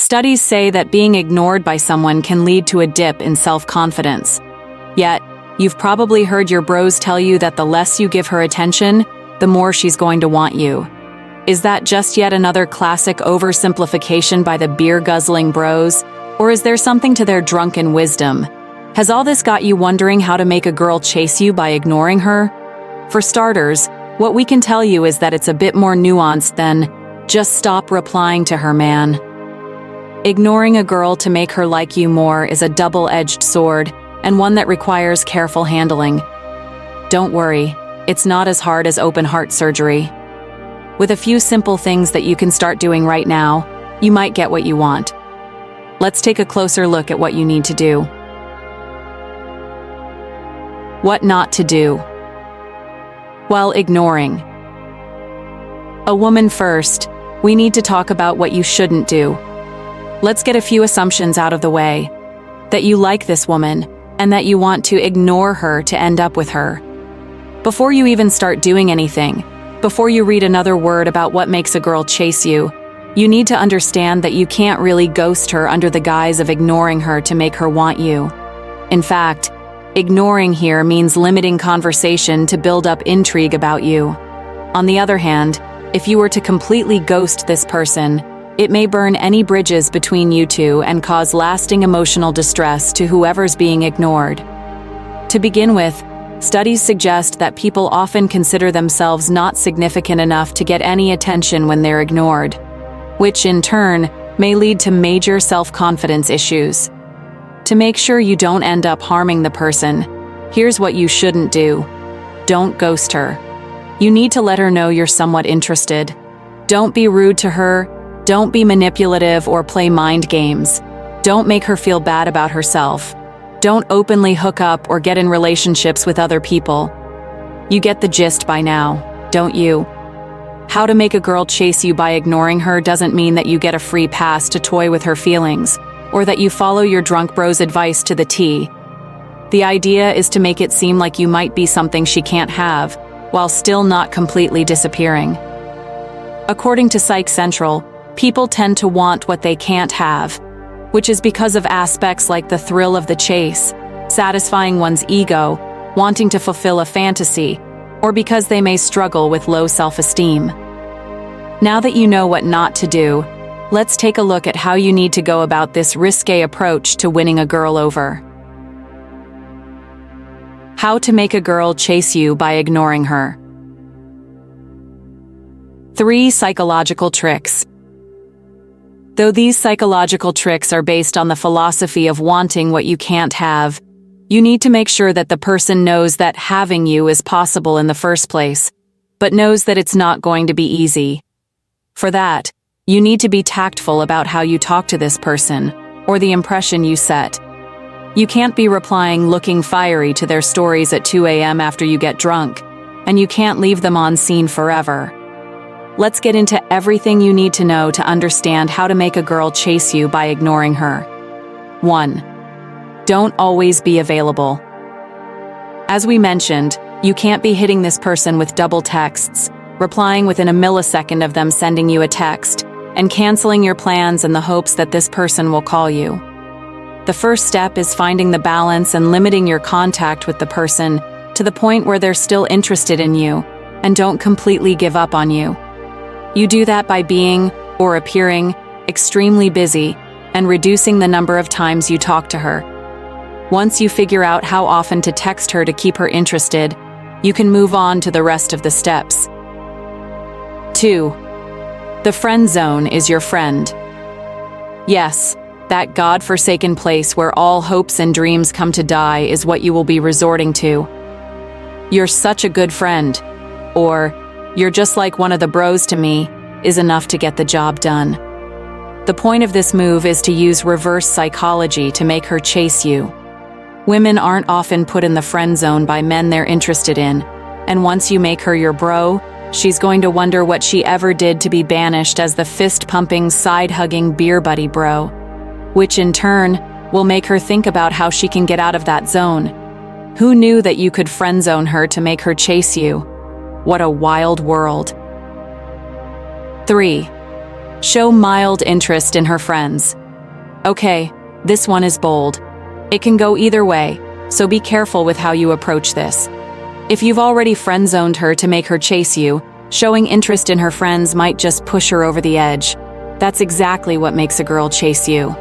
Studies say that being ignored by someone can lead to a dip in self-confidence. Yet, you've probably heard your bros tell you that the less you give her attention, the more she's going to want you. Is that just yet another classic oversimplification by the beer-guzzling bros? Or is there something to their drunken wisdom? Has all this got you wondering how to make a girl chase you by ignoring her? For starters, what we can tell you is that it's a bit more nuanced than, just stop replying to her, man. Ignoring a girl to make her like you more is a double-edged sword, and one that requires careful handling. Don't worry, it's not as hard as open-heart surgery. With a few simple things that you can start doing right now, you might get what you want. Let's take a closer look at what you need to do. What not to do while ignoring. A woman first, we need to talk about what you shouldn't do. Let's get a few assumptions out of the way. That you like this woman, and that you want to ignore her to end up with her. Before you even start doing anything, before you read another word about what makes a girl chase you, you need to understand that you can't really ghost her under the guise of ignoring her to make her want you. In fact, ignoring here means limiting conversation to build up intrigue about you. On the other hand, if you were to completely ghost this person, it may burn any bridges between you two and cause lasting emotional distress to whoever's being ignored. To begin with, studies suggest that people often consider themselves not significant enough to get any attention when they're ignored, which in turn may lead to major self-confidence issues. To make sure you don't end up harming the person, here's what you shouldn't do. Don't ghost her. You need to let her know you're somewhat interested. Don't be rude to her. Don't be manipulative or play mind games. Don't make her feel bad about herself. Don't openly hook up or get in relationships with other people. You get the gist by now, don't you? How to make a girl chase you by ignoring her doesn't mean that you get a free pass to toy with her feelings, or that you follow your drunk bro's advice to the T. The idea is to make it seem like you might be something she can't have, while still not completely disappearing. According to Psych Central, people tend to want what they can't have, which is because of aspects like the thrill of the chase, satisfying one's ego, wanting to fulfill a fantasy, or because they may struggle with low self-esteem. Now that you know what not to do, let's take a look at how you need to go about this risque approach to winning a girl over. How to make a girl chase you by ignoring her. 3 psychological tricks. Though these psychological tricks are based on the philosophy of wanting what you can't have, you need to make sure that the person knows that having you is possible in the first place, but knows that it's not going to be easy. For that, you need to be tactful about how you talk to this person, or the impression you set. You can't be replying looking fiery to their stories at 2 a.m. after you get drunk, and you can't leave them on scene forever. Let's get into everything you need to know to understand how to make a girl chase you by ignoring her. 1. Don't always be available. As we mentioned, you can't be hitting this person with double texts, replying within a millisecond of them sending you a text, and canceling your plans in the hopes that this person will call you. The first step is finding the balance and limiting your contact with the person to the point where they're still interested in you and don't completely give up on you. You do that by being, or appearing, extremely busy and reducing the number of times you talk to her. Once you figure out how often to text her to keep her interested, you can move on to the rest of the steps. 2. The friend zone is your friend. Yes, that God-forsaken place where all hopes and dreams come to die is what you will be resorting to. You're such a good friend, or you're just like one of the bros to me, is enough to get the job done. The point of this move is to use reverse psychology to make her chase you. Women aren't often put in the friend zone by men they're interested in, and once you make her your bro, she's going to wonder what she ever did to be banished as the fist-pumping, side-hugging beer buddy bro, which in turn will make her think about how she can get out of that zone. Who knew that you could friend zone her to make her chase you? What a wild world. 3. Show mild interest in her friends. Okay, this one is bold. It can go either way, so be careful with how you approach this. If you've already friend-zoned her to make her chase you, showing interest in her friends might just push her over the edge. That's exactly what makes a girl chase you.